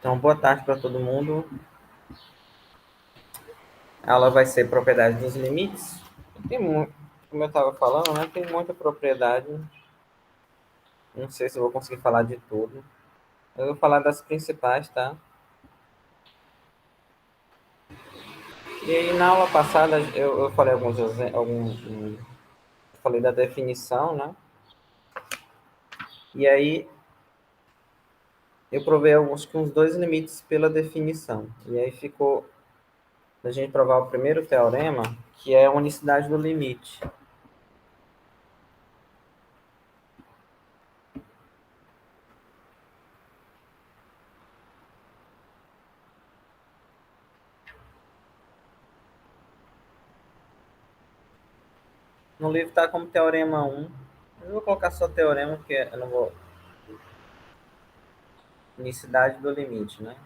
Então, boa tarde para todo mundo. A aula vai ser propriedade dos limites. Tem muito, como eu estava falando, né? Tem muita propriedade. Não sei se eu vou conseguir falar de tudo. Eu vou falar das principais, tá? E aí, na aula passada, eu falei falei da definição, né? E aí, eu provei uns dois limites pela definição. E aí ficou a gente provar o primeiro teorema, que é a unicidade do limite. No livro está como teorema 1. Eu vou colocar só teorema, porque eu não vou. Unicidade do limite, né?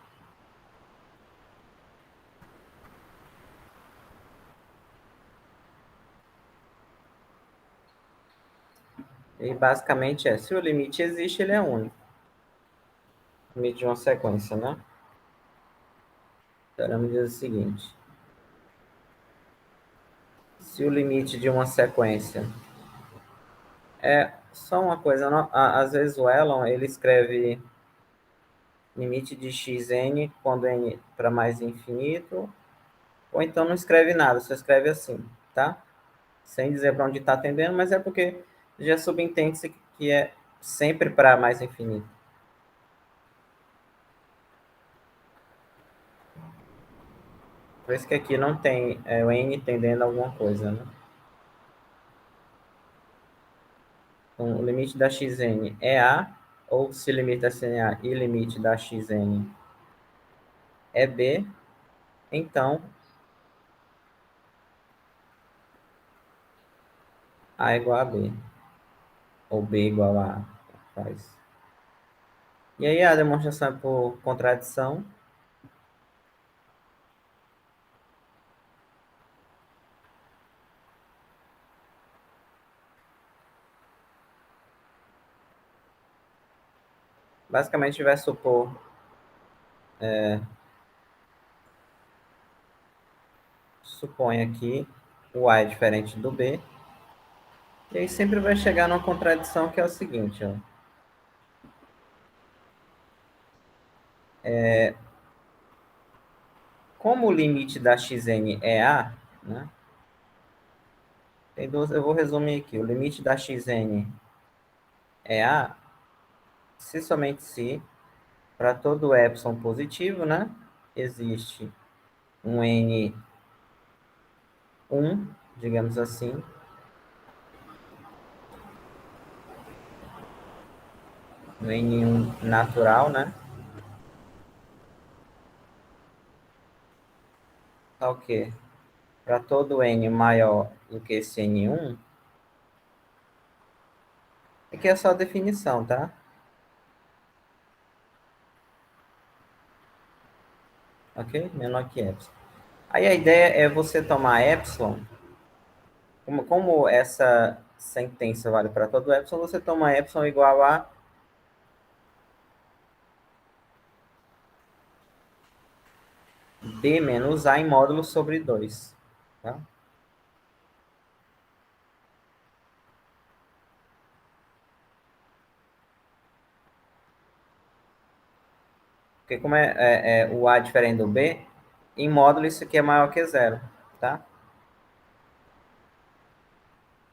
E basicamente se o limite existe, ele é único. Limite de uma sequência, né? O teorema diz o seguinte: se o limite de uma sequência é só uma coisa, às vezes o Elon ele escreve limite de xn quando n para mais infinito, ou então não escreve nada, só escreve assim, tá? Sem dizer para onde está tendendo, mas é porque já subentende-se que é sempre para mais infinito. Por isso que aqui não tem o n tendendo a alguma coisa, né? Então, o limite da xn é A, ou se o limite da xn é A e limite da xn é B, então A igual a B, ou B igual a A. Faz. E aí a demonstração é por contradição. Basicamente vai supor supõe aqui o A é diferente do B, e aí sempre vai chegar numa contradição que é o seguinte, ó. Como o limite da xn é A, né? Tem duas, eu vou resumir aqui. O limite da xn é A, se somente se, para todo epsilon positivo, né? Existe um n1, digamos assim, um n1 natural, né? Tá o quê? Para todo n maior do que esse n1, aqui é só a definição, tá? Ok? Menor que epsilon. Aí a ideia é você tomar epsilon, como essa sentença vale para todo epsilon, você toma epsilon igual a b menos a em módulo sobre 2. Tá? Porque como o a diferente do b, em módulo isso aqui é maior que zero. Tá?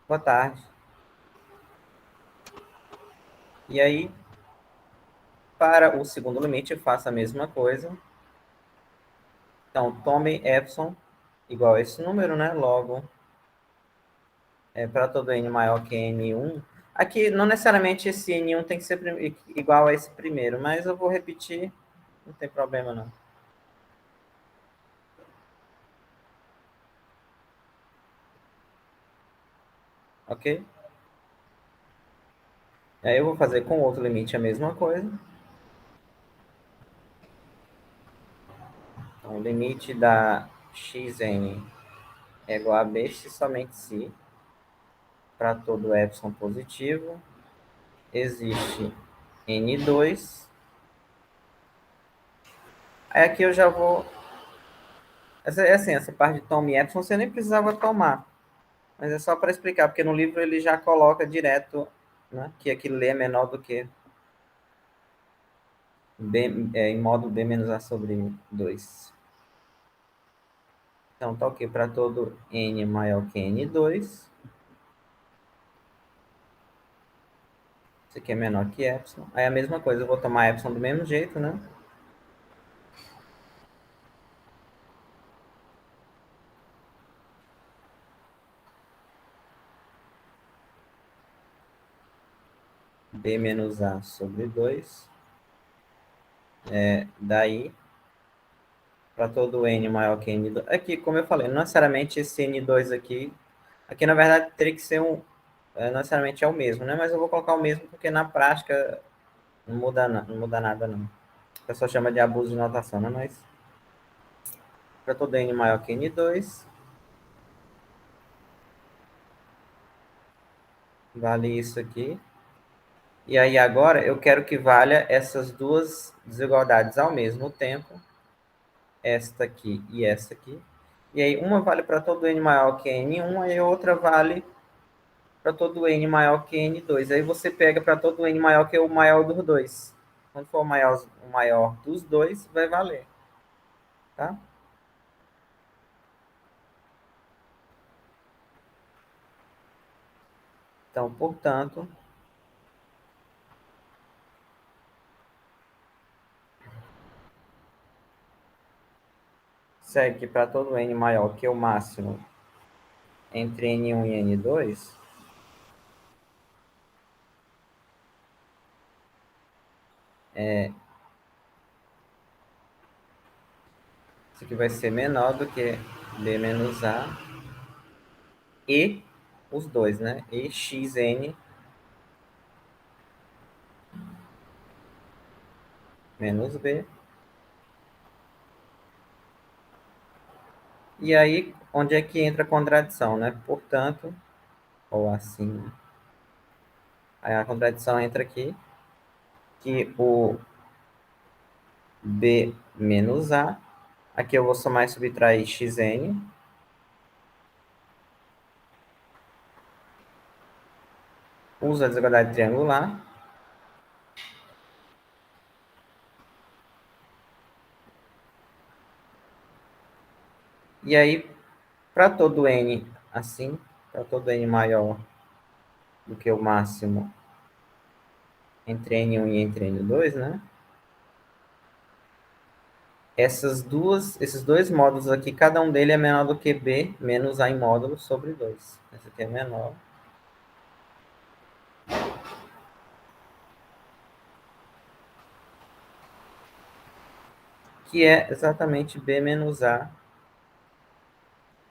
Boa tarde. E aí, para o segundo limite, faça a mesma coisa. Então, tome epsilon igual a esse número, né? Logo, para todo n maior que n1. Aqui, não necessariamente esse n1 tem que ser igual a esse primeiro, mas eu vou repetir, não tem problema não. Ok? Aí eu vou fazer com outro limite a mesma coisa. Então, o limite da xn é igual a b se somente se, para todo epsilon positivo, existe n2 Aí aqui eu já vou... essa parte de tome epsilon você nem precisava tomar. Mas é só para explicar, porque no livro ele já coloca direto, né, que aquilo ali é menor do que B, em modo B menos A sobre 2. Então, tá ok para todo n maior que n2. Isso aqui é menor que epsilon. Aí a mesma coisa, eu vou tomar epsilon do mesmo jeito, né? B menos A sobre 2. Daí, para todo n maior que n2. Aqui, como eu falei, não necessariamente esse n2 aqui... Aqui, na verdade, teria que ser um... Não necessariamente é o mesmo, né? Mas eu vou colocar o mesmo porque na prática não muda, não muda nada, não. O pessoal chama de abuso de notação, né? Mas para todo n maior que n2, vale isso aqui. E aí agora eu quero que valha essas duas desigualdades ao mesmo tempo, esta aqui e essa aqui. E aí uma vale para todo n maior que n1 e a outra vale para todo n maior que n2. Aí você pega para todo n maior que o maior dos dois. Quando for o maior dos dois, vai valer. Tá? Então, portanto, segue que para todo n maior que o máximo entre n1 e n2, isso aqui vai ser menor do que B menos A e os dois, né? E xn menos B. E aí, onde é que entra a contradição, né? Portanto, ou assim, né? Aí a contradição entra aqui, que o B menos A, aqui eu vou somar e subtrair xn, usa a desigualdade triangular, e aí, para todo n assim, para todo n maior do que o máximo entre n1 e entre n2, né? Esses dois módulos aqui, cada um deles é menor do que B menos A em módulo sobre 2. Esse aqui é menor. Que é exatamente B menos A,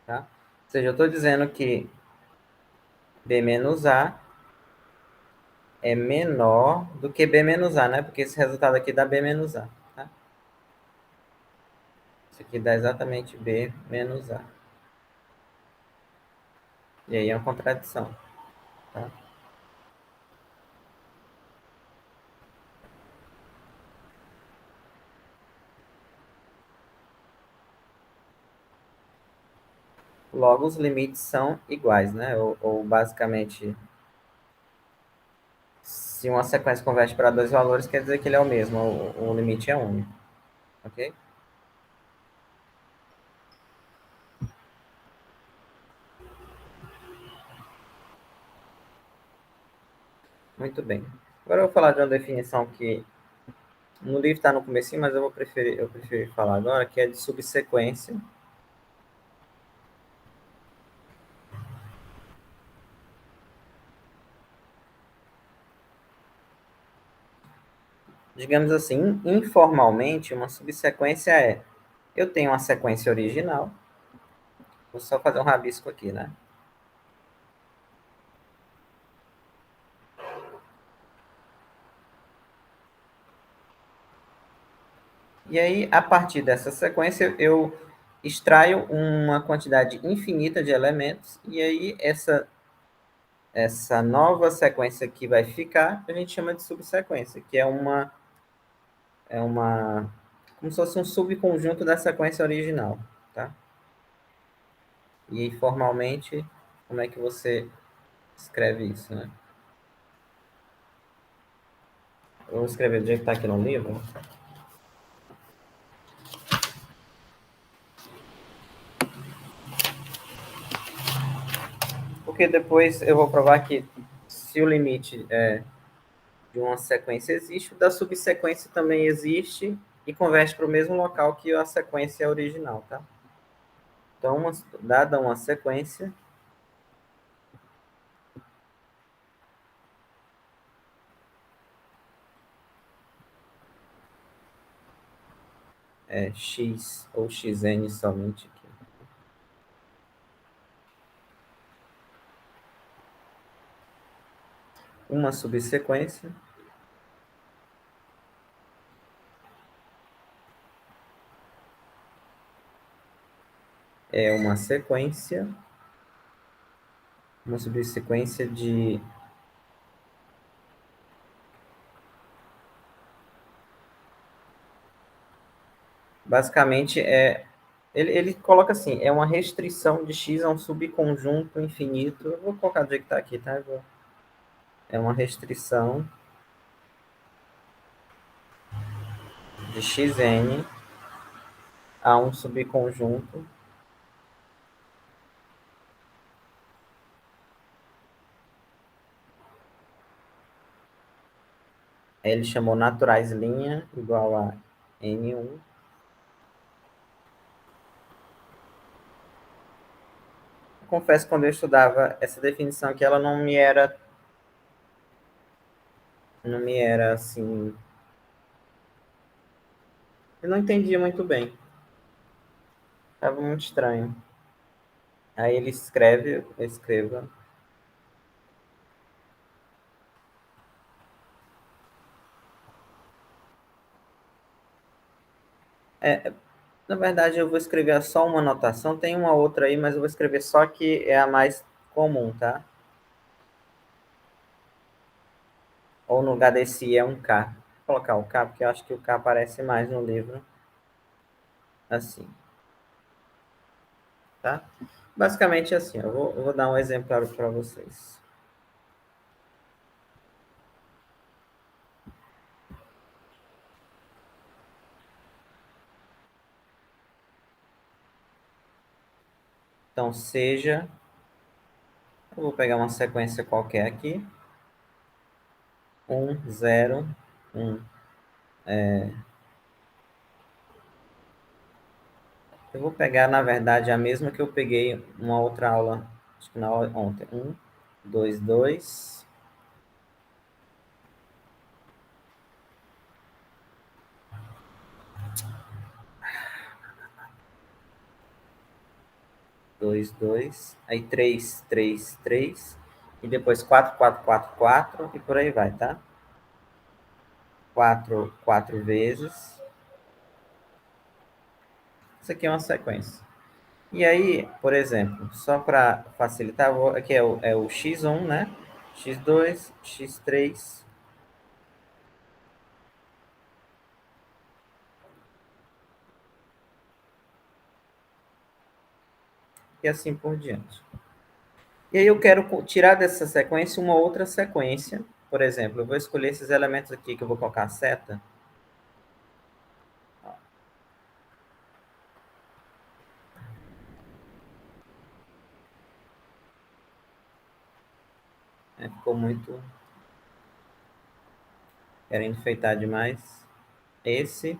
tá? Ou seja, eu estou dizendo que B menos A é menor do que B menos A, né? Porque esse resultado aqui dá B menos A, tá? Isso aqui dá exatamente B menos A. E aí é uma contradição, tá? Logo, os limites são iguais, né? Ou basicamente, se uma sequência converte para dois valores, quer dizer que ele é o mesmo, o limite é único, ok? Muito bem. Agora eu vou falar de uma definição que no livro está no comecinho, mas eu preferi falar agora, que é de subsequência. Digamos assim, informalmente, uma subsequência é: eu tenho uma sequência original, vou só fazer um rabisco aqui, né? E aí, a partir dessa sequência, eu extraio uma quantidade infinita de elementos, e aí essa nova sequência que vai ficar, a gente chama de subsequência, que é uma como se fosse um subconjunto da sequência original, tá? E formalmente, como é que você escreve isso, né? Eu vou escrever do jeito que está aqui no livro. Porque depois eu vou provar que se o limite de uma sequência existe, o da subsequência também existe e converte para o mesmo local que a sequência original, tá? Então, dada uma sequência, x ou xn somente aqui. Uma subsequência é uma subsequência de. Basicamente, ele coloca assim: é uma restrição de x a um subconjunto infinito. Eu vou colocar do jeito que está aqui, tá? É uma restrição de xn a um subconjunto. Ele chamou naturais linha igual a n1. Confesso que quando eu estudava essa definição aqui, ela não me era assim, eu não entendia muito bem. Estava muito estranho. Aí ele escreva. Na verdade, eu vou escrever só uma anotação. Tem uma outra aí, mas eu vou escrever só que é a mais comum, tá? Ou no lugar desse I é um K. Vou colocar o K, porque eu acho que o K aparece mais no livro. Assim, tá? Basicamente assim, eu vou dar um exemplar para vocês. Então, eu vou pegar uma sequência qualquer aqui. 1, 0, 1. Eu vou pegar, na verdade, a mesma que eu peguei uma outra aula, acho que na aula ontem. 1, 2, 2. 2, 2. Aí 3, 3, 3. E depois 4, 4, 4, 4. E por aí vai, tá? 4, 4 vezes. Isso aqui é uma sequência. E aí, por exemplo, só para facilitar, aqui é o x1, né? x2, x3. E assim por diante. E aí eu quero tirar dessa sequência uma outra sequência. Por exemplo, eu vou escolher esses elementos aqui que eu vou colocar a seta. Ficou muito querendo enfeitar demais. Esse.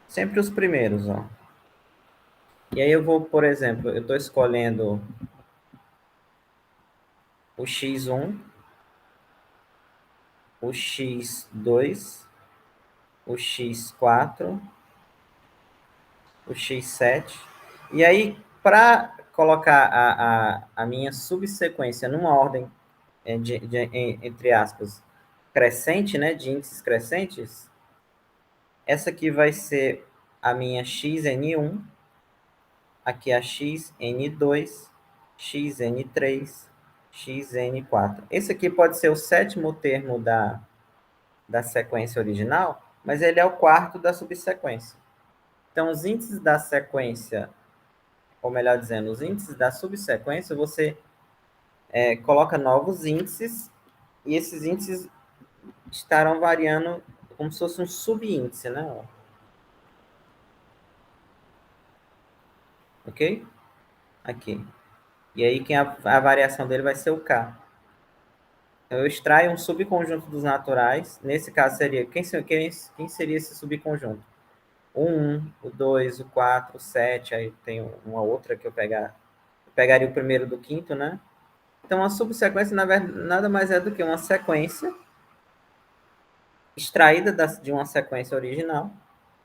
Sempre os primeiros, ó. E aí eu vou, por exemplo, eu estou escolhendo o x1, o x2, o x4, o x7. E aí, para colocar a minha subsequência numa ordem, entre aspas, crescente, né, de índices crescentes, essa aqui vai ser a minha xn1, aqui a xn2, xn3, xn4. Esse aqui pode ser o sétimo termo da sequência original, mas ele é o quarto da subsequência. Então, os índices da sequência, ou melhor dizendo, os índices da subsequência, você coloca novos índices, e esses índices estarão variando como se fosse um subíndice, né? Ok? Aqui. E aí a variação dele vai ser o K. Então, eu extraio um subconjunto dos naturais. Nesse caso seria, quem seria esse subconjunto? O 1, o 2, o 4, o 7, aí tem uma outra que eu pegaria o primeiro do quinto, né? Então, a subsequência, na verdade, nada mais é do que uma sequência extraída de uma sequência original,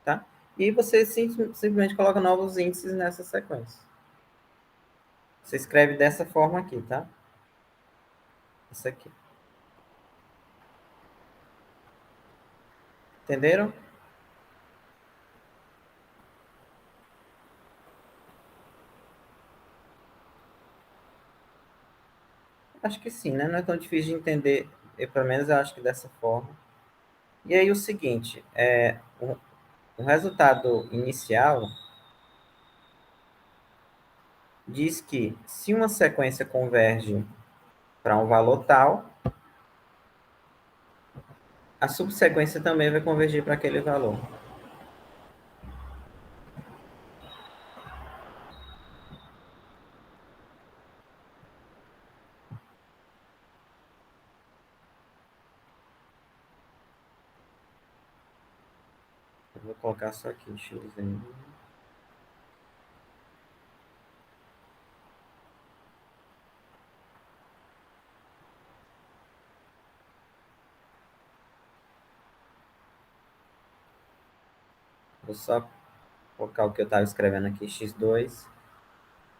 tá? E você simplesmente coloca novos índices nessa sequência. Você escreve dessa forma aqui, tá? Isso aqui. Entenderam? Acho que sim, né? Não é tão difícil de entender. Pelo menos eu acho que dessa forma. E aí o seguinte, o resultado inicial diz que se uma sequência converge para um valor tal, a subsequência também vai convergir para aquele valor. Eu vou colocar só aqui, x. Vou só colocar o que eu estava escrevendo aqui, x2.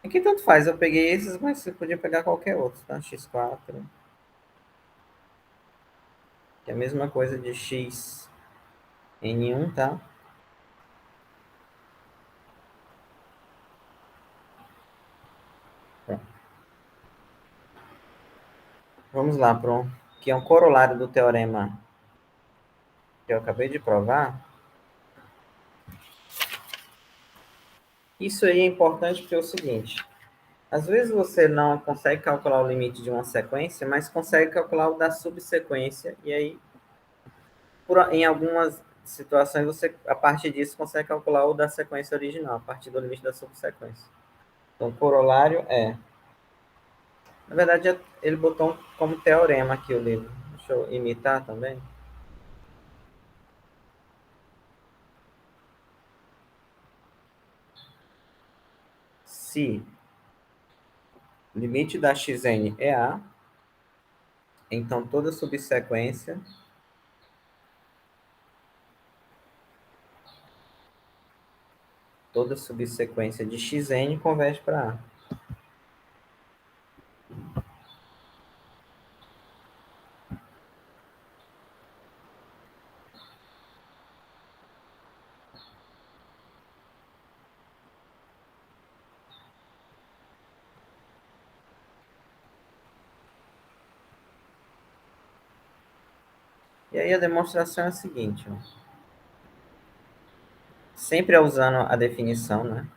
Aqui tanto faz, eu peguei esses, mas você podia pegar qualquer outro, tá? x4, que é a mesma coisa de x n1, tá? Pronto. Vamos lá, que é um corolário do teorema que eu acabei de provar. Isso aí é importante porque é o seguinte, às vezes você não consegue calcular o limite de uma sequência, mas consegue calcular o da subsequência, e aí, em algumas situações, você, a partir disso, consegue calcular o da sequência original, a partir do limite da subsequência. Então, o corolário é... Na verdade, ele botou como teorema aqui o livro. Deixa eu imitar também. Se o limite da xn é A, então toda subsequência de xn converge para A. E aí a demonstração é a seguinte, ó. Sempre usando a definição, né?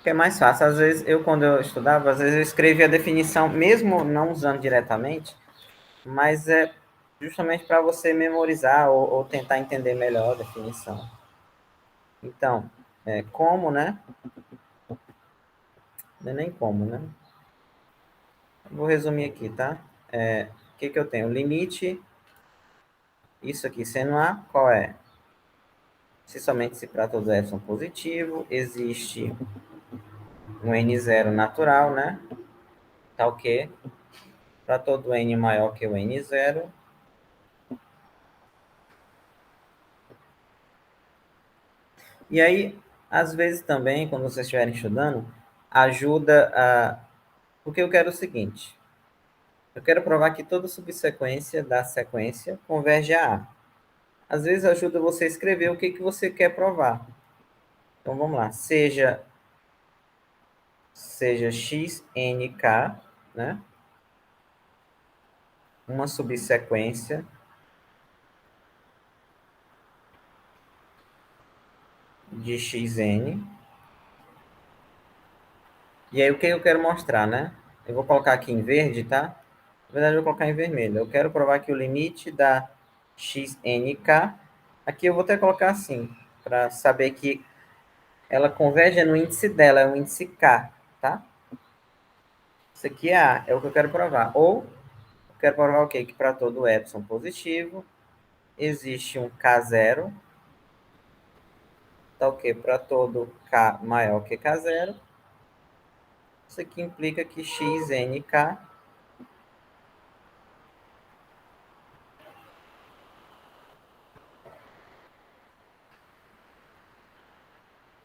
Que é mais fácil. Às vezes, quando eu estudava, às vezes eu escrevia a definição, mesmo não usando diretamente, mas é justamente para você memorizar ou tentar entender melhor a definição. Então, como, né? Não é nem como, né? Vou resumir aqui, tá? O que eu tenho? Limite, isso aqui sendo A, qual é? Se somente se para todos f são positivo, existe um n0 natural, né? Tal que para todo n maior que o n0. E aí, às vezes também, quando vocês estiverem estudando, ajuda a... Porque eu quero o seguinte, eu quero provar que toda subsequência da sequência converge a A. Às vezes ajuda você a escrever o que você quer provar. Então vamos lá, seja xnk, né? uma subsequência de xn. E aí, o que eu quero mostrar, né? Eu vou colocar aqui em verde, tá? Na verdade, eu vou colocar em vermelho. Eu quero provar que o limite da xnk, aqui eu vou até colocar assim, para saber que ela converge no índice dela, é o índice k, tá? Isso aqui é A, é o que eu quero provar. Ou, eu quero provar o quê? Que para todo epsilon positivo, existe um k0, tá o quê? Para todo k maior que k0, isso aqui implica que xnk,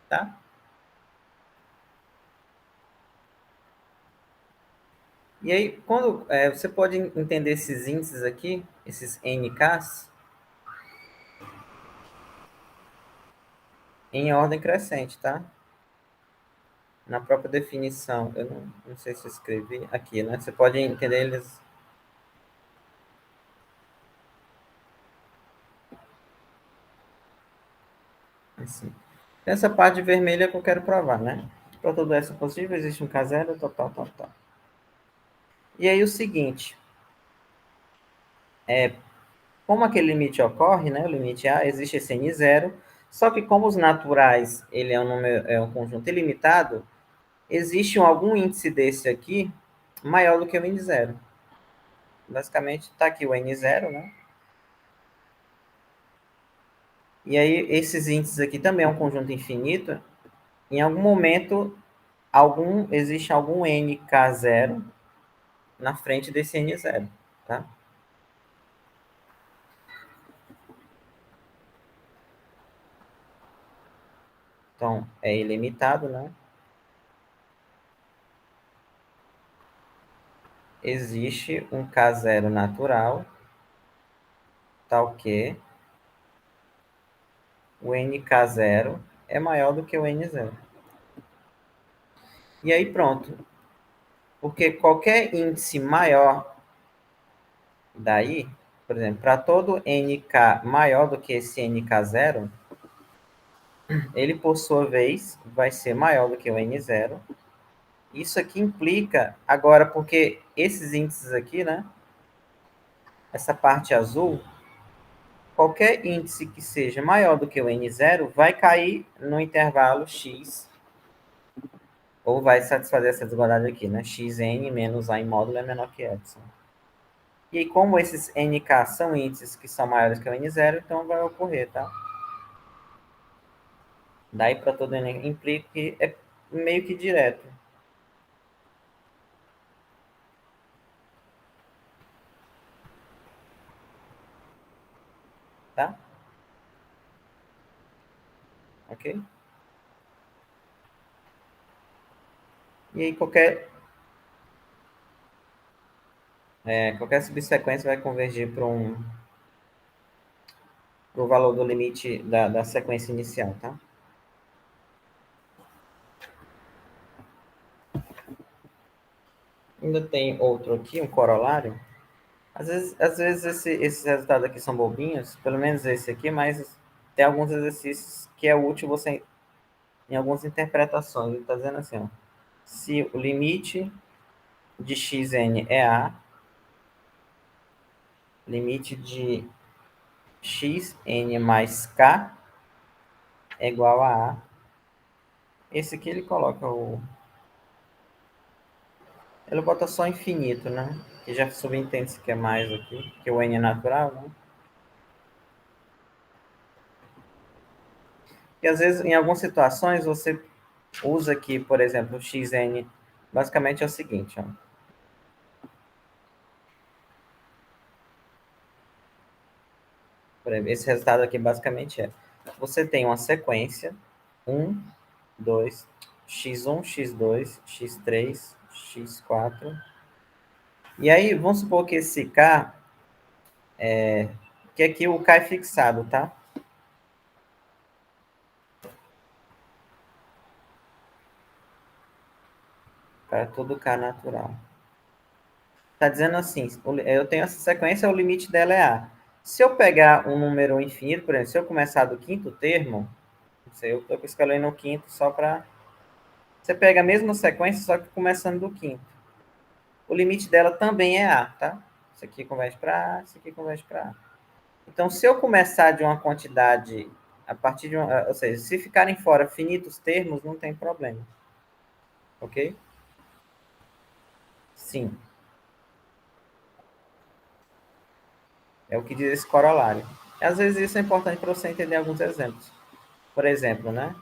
tá? E aí, quando você pode entender esses índices aqui, esses nks, em ordem crescente, tá? Na própria definição, eu não sei se eu escrevi aqui, né? Você pode entender eles assim. Essa parte vermelha que eu quero provar, né? Para todo S positivo existe um K0, tal, tal, tal, tal. E aí o seguinte, como aquele limite ocorre, né? O limite A, existe esse N0, só que como os naturais, ele é um, número, é um conjunto ilimitado, existe algum índice desse aqui maior do que o N0. Basicamente, está aqui o N0, né? E aí, esses índices aqui também é um conjunto infinito. Em algum momento, existe algum nk0 na frente desse n0, tá? Então, é ilimitado, né? Existe um k0 natural, tal que o nk0 é maior do que o n0. E aí pronto. Porque qualquer índice maior daí, por exemplo, para todo nk maior do que esse nk0, ele por sua vez vai ser maior do que o n0. Isso aqui implica, agora, porque esses índices aqui, né? Essa parte azul, qualquer índice que seja maior do que o n0 vai cair no intervalo x, ou vai satisfazer essa desigualdade aqui, né? Xn menos a em módulo é menor que epsilon. E aí, como esses nk são índices que são maiores que o n0, então vai ocorrer, tá? Daí para todo n implica que é meio que direto, tá? Ok? E aí qualquer subsequência vai convergir para o valor do limite da sequência inicial, tá? Ainda tem outro aqui, um corolário. Às vezes esses resultados aqui são bobinhos, pelo menos esse aqui, mas tem alguns exercícios que é útil você em algumas interpretações. Ele está dizendo assim, ó, se o limite de xn é A, limite de xn mais k é igual a A. Esse aqui ele coloca o... Ele bota só infinito, né? Que já subentende-se que é mais aqui, que o n é natural, né? E às vezes, em algumas situações, você usa aqui, por exemplo, o xn, basicamente é o seguinte, ó. Por exemplo, esse resultado aqui basicamente é, você tem uma sequência, 1, 2, x1, x2, x3, x4, e aí vamos supor que esse k, que aqui o k é fixado, tá? Para todo k natural. Está dizendo assim, eu tenho essa sequência, o limite dela é A. Se eu pegar um número infinito, por exemplo, se eu começar do quinto termo, não sei, eu estou escolhendo o quinto só para... Você pega a mesma sequência, só que começando do quinto. O limite dela também é A, tá? Isso aqui converte para A, isso aqui converte para A. Então, se eu começar de uma quantidade, a partir de uma... Ou seja, se ficarem fora finitos termos, não tem problema. Ok? Sim. É o que diz esse corolário. Às vezes isso é importante para você entender alguns exemplos. Por exemplo, né?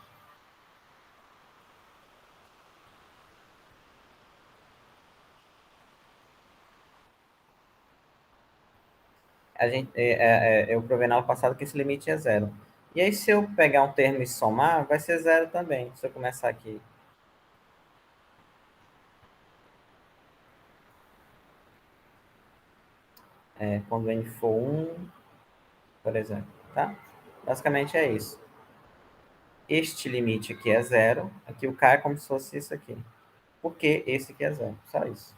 Eu provei na aula passada que esse limite é zero. E aí, se eu pegar um termo e somar, vai ser zero também. Se eu começar aqui, quando n for um, por exemplo, tá? Basicamente é isso. Este limite aqui é zero, aqui o k é como se fosse isso aqui. Por que esse aqui é zero? Só isso.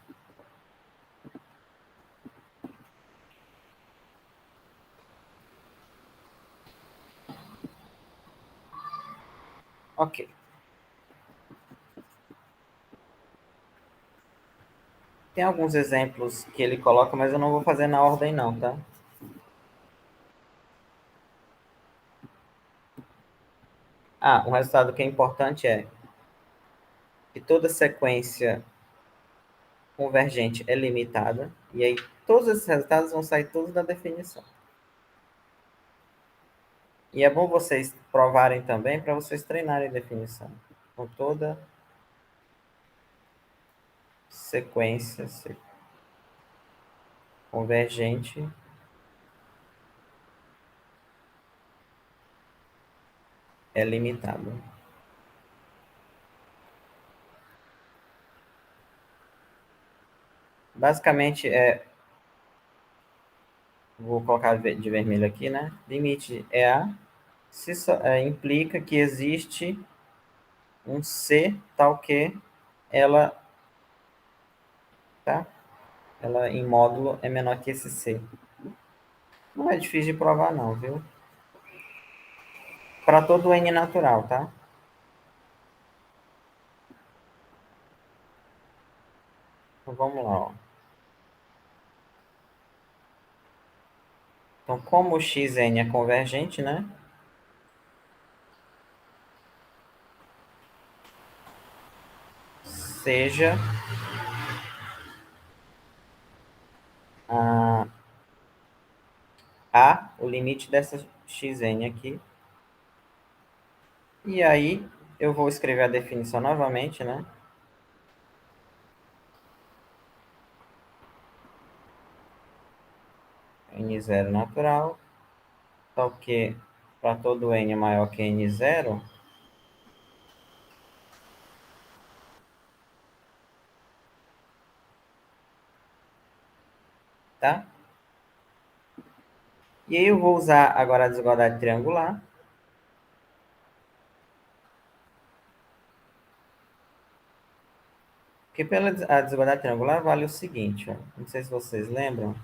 Ok. Tem alguns exemplos que ele coloca, mas eu não vou fazer na ordem não, tá? Ah, um resultado que é importante é que toda sequência convergente é limitada, e aí todos esses resultados vão sair todos da definição. E é bom vocês provarem também para vocês treinarem definição. Com toda sequência convergente é limitada. Basicamente, vou colocar de vermelho aqui, né? Limite é A, implica que existe um C tal que ela, tá? Ela em módulo é menor que esse C. Não é difícil de provar não, viu? Para todo N natural, tá? Então vamos lá, ó. Então, como o Xn é convergente, né? Seja a, o limite dessa Xn aqui. E aí, eu vou escrever a definição novamente, né? N0 natural, tal que para todo N maior que N0, tá? E aí eu vou usar agora a desigualdade triangular. Porque pela a desigualdade triangular vale o seguinte, ó. Não sei se vocês lembram.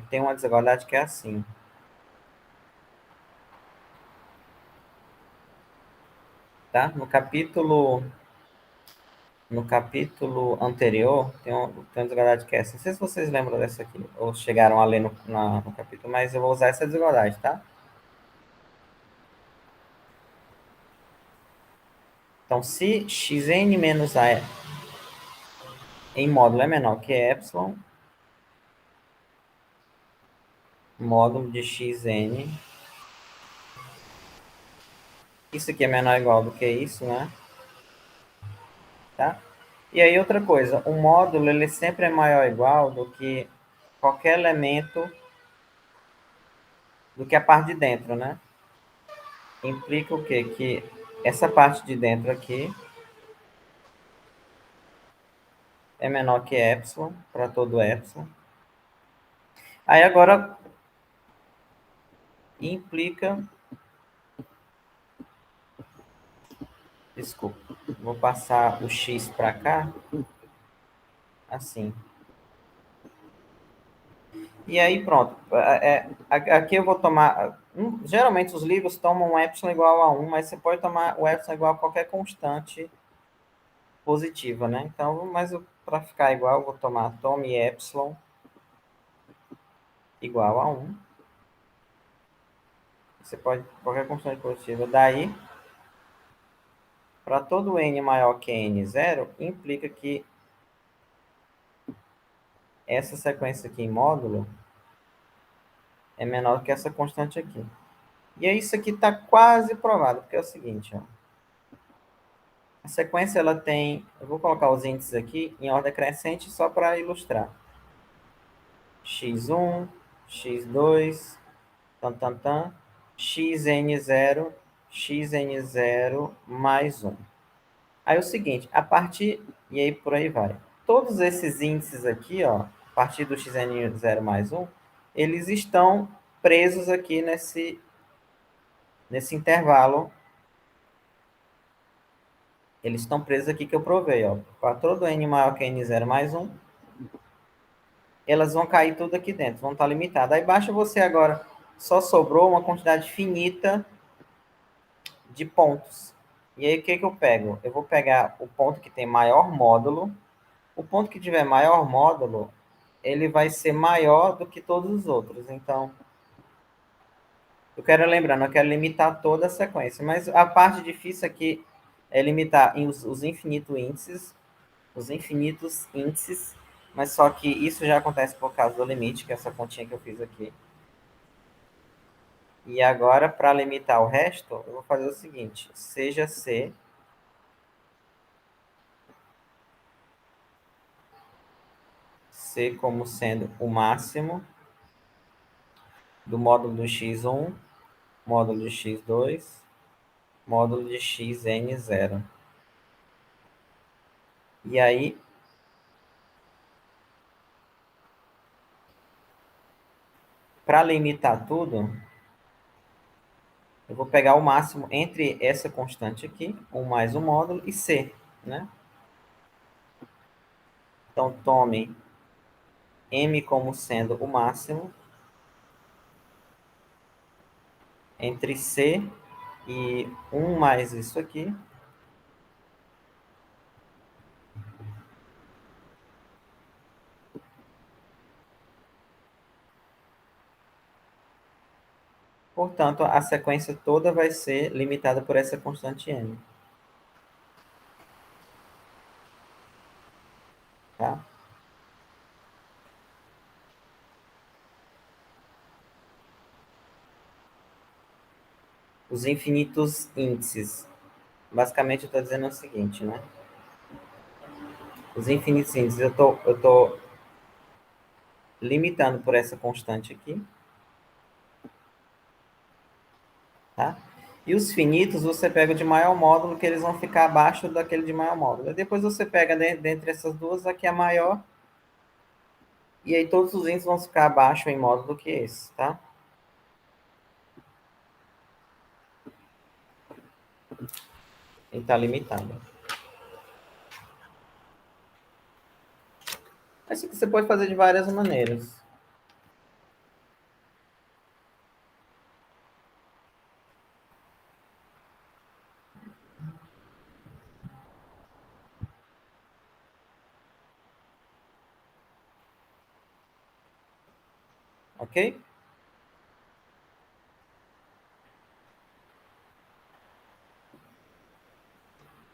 Tem uma desigualdade que é assim, tá? No capítulo anterior, tem uma desigualdade que é essa. Não sei se vocês lembram dessa aqui, ou chegaram a ler no capítulo, mas eu vou usar essa desigualdade, tá? Então, se xn menos a em módulo é menor que epsilon, módulo de xn, isso aqui é menor ou igual do que isso, né? Tá? E aí outra coisa, o módulo ele sempre é maior ou igual do que qualquer elemento do que a parte de dentro, né? Implica o quê? Que essa parte de dentro aqui é menor que epsilon, para todo epsilon. Aí agora implica Desculpa. Vou passar o x para cá, assim. E aí pronto. Aqui eu vou tomar. Geralmente os livros tomam um epsilon igual a 1, mas você pode tomar o epsilon igual a qualquer constante positiva, né? Então, mas para ficar igual, eu vou tomar tome epsilon igual a 1. Você pode qualquer constante positiva. Daí, para todo n maior que n0, implica que essa sequência aqui em módulo é menor que essa constante aqui. E aí isso aqui está quase provado, porque é o seguinte, ó. A sequência ela tem, eu vou colocar os índices aqui em ordem crescente só para ilustrar. x1, x2, tan, tan, tan, xn0, xn0 mais 1. Aí é o seguinte, a partir, e aí por aí vai. Todos esses índices aqui, ó, a partir do xn0 mais 1, eles estão presos aqui nesse intervalo. Eles estão presos aqui que eu provei, ó. Para todo n maior que n0 mais 1, elas vão cair tudo aqui dentro, vão estar limitadas. Aí baixa você agora, só sobrou uma quantidade finita de pontos. E aí o que, que eu pego? Eu vou pegar o ponto que tem maior módulo. O ponto que tiver maior módulo, ele vai ser maior do que todos os outros. Então, eu quero lembrar, não quero limitar toda a sequência, mas a parte difícil aqui é limitar os infinitos índices, mas só que isso já acontece por causa do limite, que é essa continha que eu fiz aqui. E agora, para limitar o resto, eu vou fazer o seguinte, seja C como sendo o máximo do módulo de x1, módulo de x2, módulo de xn0. E aí, para limitar tudo, eu vou pegar o máximo entre essa constante aqui, 1 mais o módulo, e C, né? Então, tome M como sendo o máximo entre C e 1 mais isso aqui. Portanto, a sequência toda vai ser limitada por essa constante M. Tá? Os infinitos índices. Basicamente, eu estou dizendo o seguinte, né? Os infinitos índices, eu tô limitando por essa constante aqui. Tá? E os finitos, você pega o de maior módulo, que eles vão ficar abaixo daquele de maior módulo. E depois você pega dentre essas duas, aqui a maior, e aí todos os índices vão ficar abaixo em módulo que esse, tá? E tá limitado. Assim que você pode fazer de várias maneiras. Ok?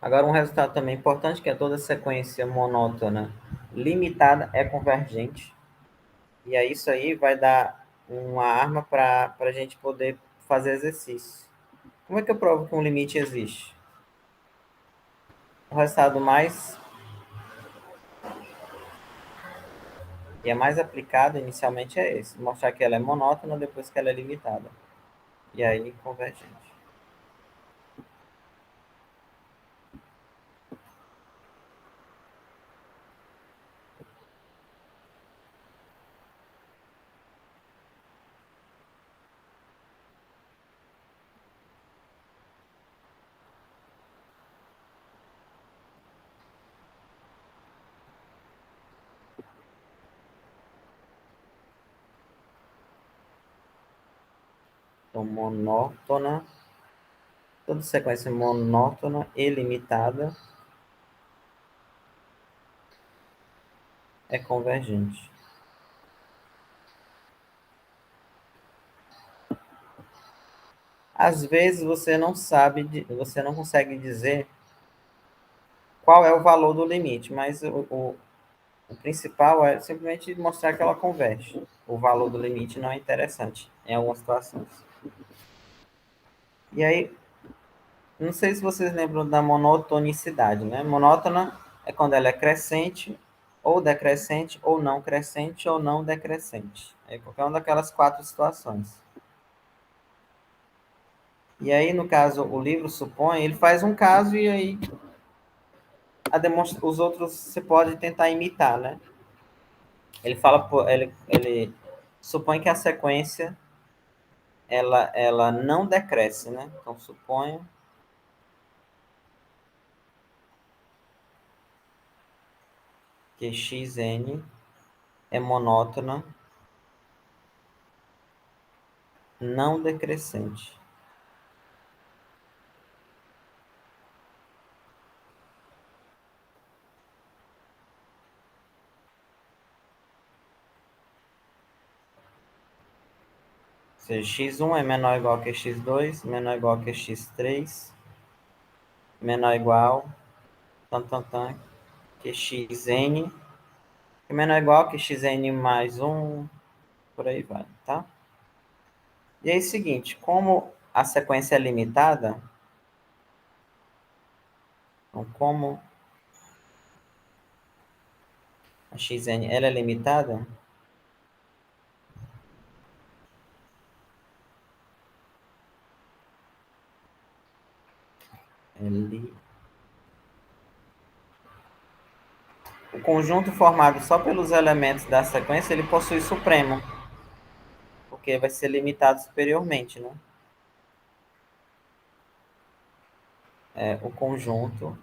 Agora, um resultado também importante, que é toda sequência monótona limitada é convergente. E aí isso aí vai dar uma arma para a gente poder fazer exercício. Como é que eu provo que um limite existe? O resultado mais e é mais aplicado inicialmente é esse, mostrar que ela é monótona depois que ela é limitada. E aí convergente. Então, monótona, toda sequência monótona e limitada é convergente. Às vezes você não sabe, você não consegue dizer qual é o valor do limite, mas o principal é simplesmente mostrar que ela converge. O valor do limite não é interessante em algumas situações. E aí, não sei se vocês lembram da monotonicidade, né? Monótona é quando ela é crescente, ou decrescente, ou não decrescente. É qualquer uma daquelas quatro situações. E aí, no caso, o livro supõe, ele faz um caso e aí os outros você pode tentar imitar, né? Ele fala, ele supõe que a sequência ela não decresce, né? Então suponha que xn é monótona, não decrescente. Ou seja, x1 é menor ou igual que x2, menor ou igual que x3, menor ou igual, que xn, que é menor ou igual que xn mais 1, por aí vai, tá? E aí, seguinte, como a sequência é limitada, então, como a xn ela é limitada, ele, o conjunto formado só pelos elementos da sequência, ele possui supremo, porque vai ser limitado superiormente, né? O conjunto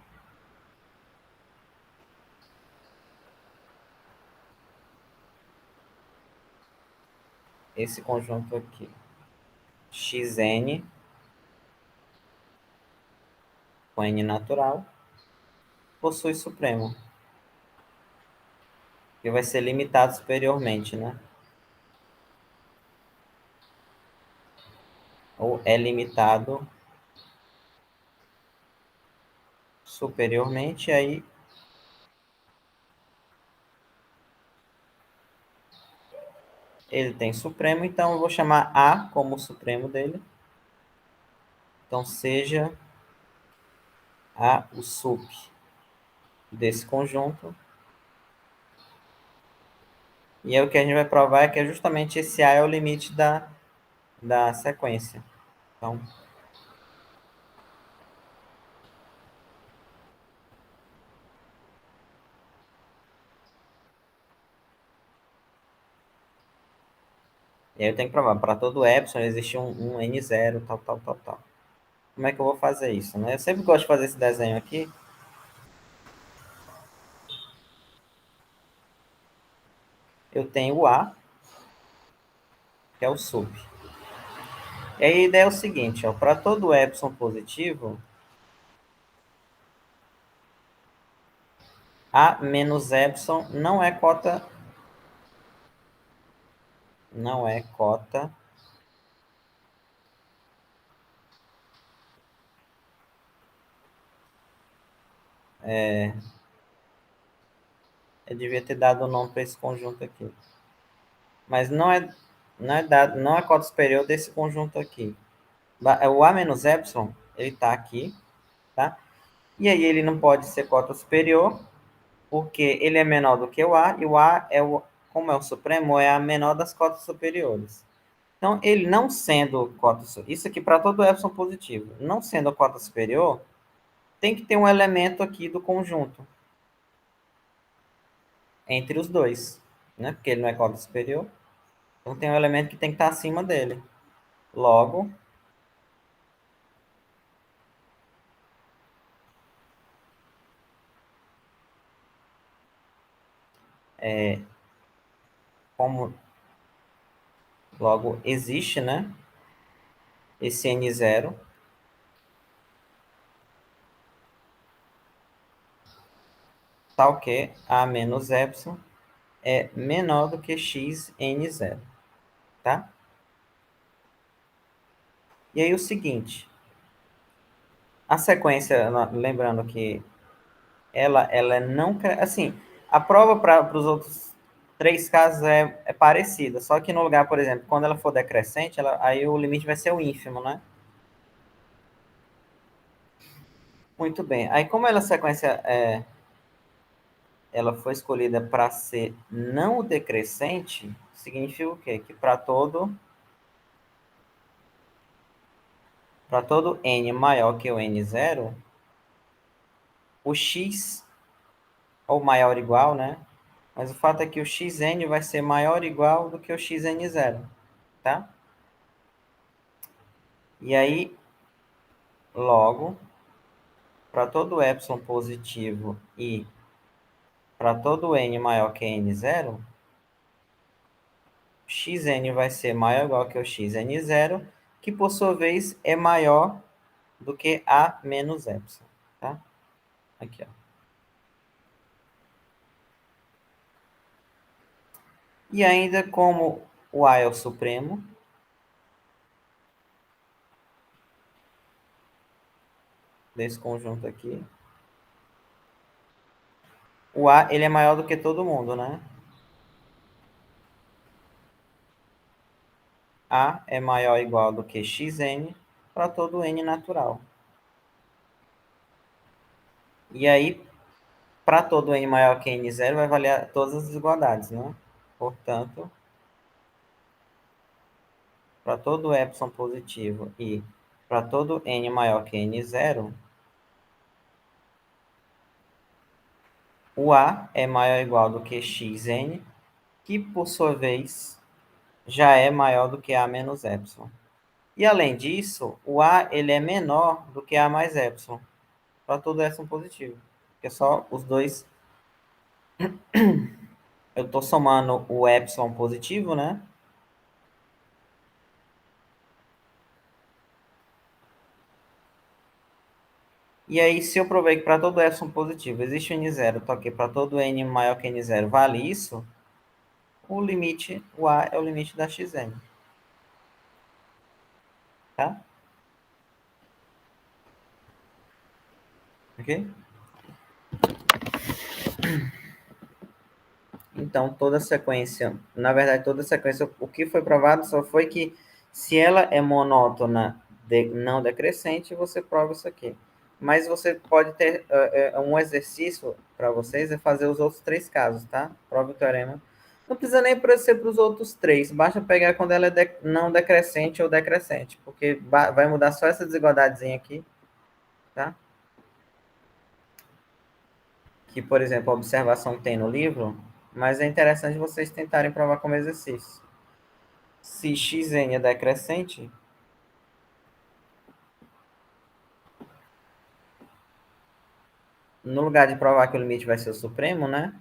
esse conjunto aqui, xn com n natural, possui supremo, que vai ser limitado superiormente, né? Ou é limitado superiormente, aí ele tem supremo, então eu vou chamar A como o supremo dele. Então seja A o sup desse conjunto. E aí o que a gente vai provar é que é justamente esse A é o limite da sequência. Então, e aí eu tenho que provar, para todo epsilon existe um n0, tal, tal, tal, tal. Como é que eu vou fazer isso, né? Eu sempre gosto de fazer esse desenho aqui. Eu tenho o A, que é o sup. E aí a ideia é o seguinte, ó, para todo epsilon positivo, A menos epsilon não é cota eu devia ter dado o nome para esse conjunto aqui. Mas não é cota superior desse conjunto aqui. O A menos epsilon, ele está aqui, tá? E aí ele não pode ser cota superior, porque ele é menor do que o A, e o A como é o supremo, é a menor das cotas superiores. Então, ele não sendo cota superior, isso aqui para todo epsilon positivo, não sendo a cota superior, tem que ter um elemento aqui do conjunto entre os dois, né? Porque ele não é cota superior. Então tem um elemento que tem que estar acima dele. Logo, como logo existe, né? esse N0, tal que A menos epsilon é menor do que x N0, tá? E aí o seguinte, a sequência, lembrando que ela não... Assim, a prova para os outros três casos é parecida, só que no lugar, por exemplo, quando ela for decrescente, aí o limite vai ser o ínfimo, né? Muito bem. Aí como ela sequência ela foi escolhida para ser não decrescente, significa o quê? Que para todo n maior que o n0, o x, ou maior ou igual, né? Mas o fato é que o xn vai ser maior ou igual do que o xn0, tá? E aí, logo, para todo epsilon positivo e para todo n maior que n0, xn vai ser maior ou igual que o xn0, que por sua vez é maior do que a menos epsilon, tá? Aqui, ó. E ainda como o A é o supremo, desse conjunto aqui, o A ele é maior do que todo mundo, né? A é maior ou igual do que xn para todo n natural. E aí, para todo n maior que n0, vai valer todas as desigualdades, né? Portanto, para todo epsilon positivo e para todo n maior que n0, o A é maior ou igual do que xn, que por sua vez já é maior do que A menos epsilon. E além disso, o A ele é menor do que A mais epsilon, para todo epsilon positivo. Que é só os dois. Eu estou somando o epsilon positivo, né? E aí, se eu provei que para todo epsilon positivo existe um n0, só que para todo n maior que n0 vale isso, o limite, o A é o limite da xn, tá? Ok? Então, toda sequência, na verdade, toda sequência, o que foi provado só foi que se ela é monótona não decrescente, você prova isso aqui. Mas você pode ter um exercício para vocês é fazer os outros três casos, tá? Prova o teorema. Não precisa nem ser para os outros três, basta pegar quando ela é não decrescente ou decrescente, porque vai mudar só essa desigualdadezinha aqui, tá? Que, por exemplo, a observação tem no livro, mas é interessante vocês tentarem provar como exercício. Se xn é decrescente, no lugar de provar que o limite vai ser o supremo, né?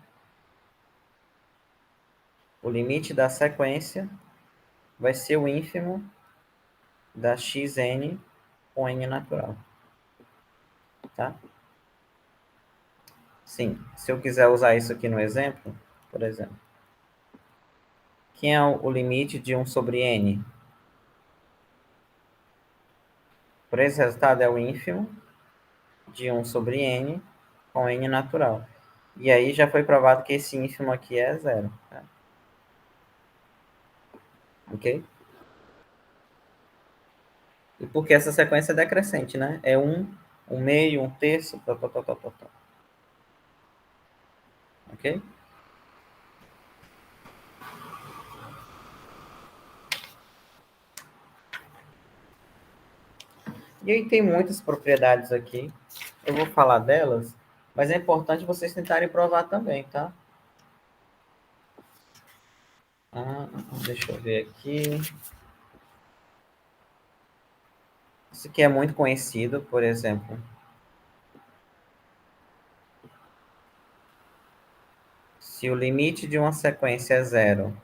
O limite da sequência vai ser o ínfimo da xn com n natural, tá? Sim, se eu quiser usar isso aqui no exemplo, por exemplo, quem é o limite de 1 sobre n? Por esse resultado é o ínfimo de 1 sobre n com n natural. E aí já foi provado que esse ínfimo aqui é zero, tá? Ok? E porque essa sequência é decrescente, né? É um meio, um terço, tá. Ok? E aí tem muitas propriedades aqui. Eu vou falar delas, mas é importante vocês tentarem provar também, tá? Deixa eu ver aqui. Isso aqui é muito conhecido, por exemplo. Se o limite de uma sequência é zero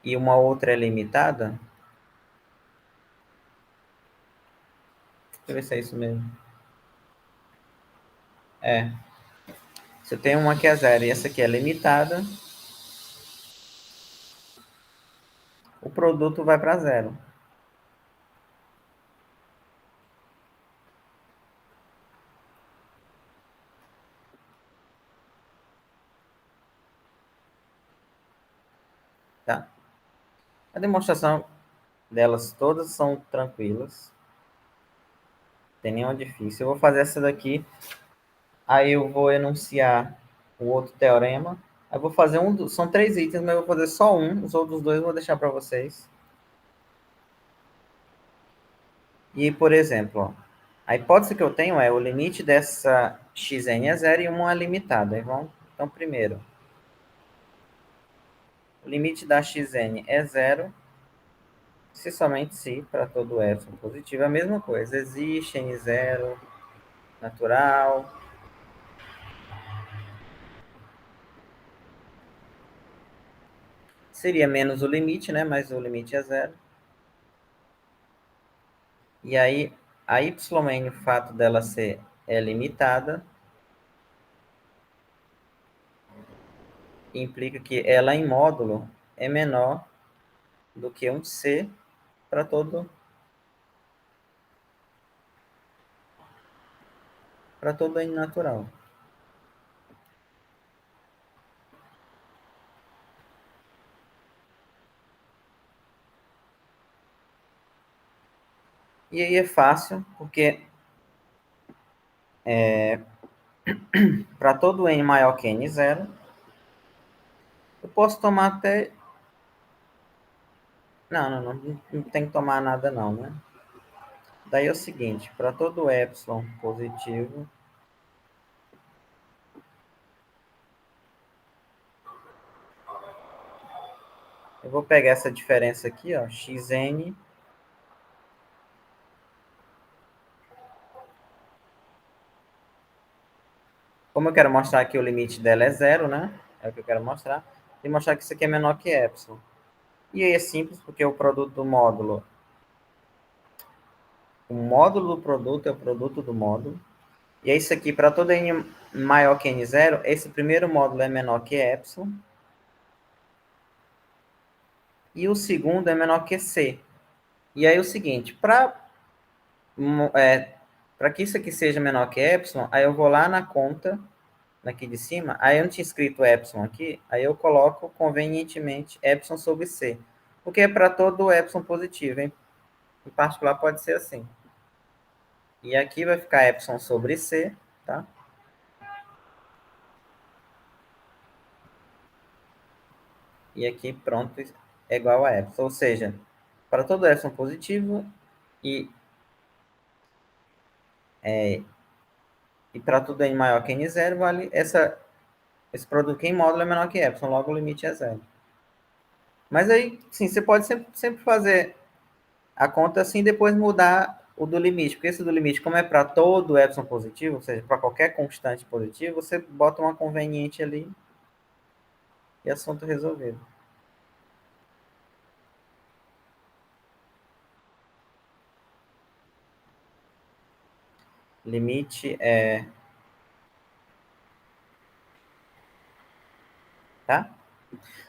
e uma outra é limitada, eu ver se é isso mesmo. É. Se eu tenho uma que é zero e essa aqui é limitada, o produto vai para zero. Tá? A demonstração delas todas são tranquilas. Não tem nenhuma difícil. Eu vou fazer essa daqui, aí eu vou enunciar o outro teorema. Eu vou fazer são 3 itens, mas eu vou fazer só um. Os outros dois eu vou deixar para vocês. E, por exemplo, ó, a hipótese que eu tenho é o limite dessa xn é zero e uma é limitada. Então, primeiro, o limite da xn é zero, se somente se para todo epsilon positivo. É a mesma coisa. Existe n zero natural. Seria menos o limite, né? Mas o limite é zero. E aí, a yn, o fato dela ser limitada, implica que ela em módulo é menor do que um C para todo N natural. E aí é fácil, porque para todo N maior que N zero, eu posso tomar até... Não tem que tomar nada não, né? Daí é o seguinte, para todo epsilon positivo, eu vou pegar essa diferença aqui, ó, xn. Como eu quero mostrar que o limite dela é zero, né? É o que eu quero mostrar. E mostrar que isso aqui é menor que epsilon. E aí é simples, porque o produto do módulo... O módulo do produto é o produto do módulo. E é isso aqui, para todo n maior que n zero, esse primeiro módulo é menor que epsilon. E o segundo é menor que c. E aí o seguinte, que isso aqui seja menor que epsilon, aí eu vou lá na conta, aqui de cima, aí eu não tinha escrito epsilon aqui, aí eu coloco convenientemente epsilon sobre c. Porque é para todo epsilon positivo, hein? Em particular pode ser assim. E aqui vai ficar epsilon sobre c, tá? E aqui, pronto, é igual a epsilon. Ou seja, para todo epsilon positivo e, e para tudo n maior que n zero, vale esse produto que em módulo é menor que epsilon, logo o limite é zero. Mas aí, sim, você pode sempre fazer a conta assim e depois mudar o do limite. Porque esse do limite, como é para todo epsilon positivo, ou seja, para qualquer constante positivo, você bota uma conveniente ali e assunto resolvido. Limite é... Tá?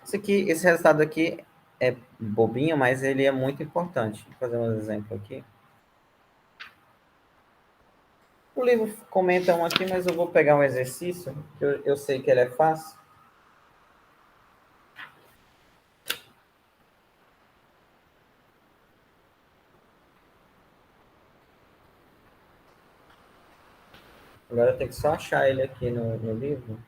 Esse resultado aqui é bobinho, mas ele é muito importante. Vou fazer um exemplo aqui. O livro comenta um aqui, mas eu vou pegar um exercício, que eu sei que ele é fácil. Agora eu tenho que só achar ele aqui no livro.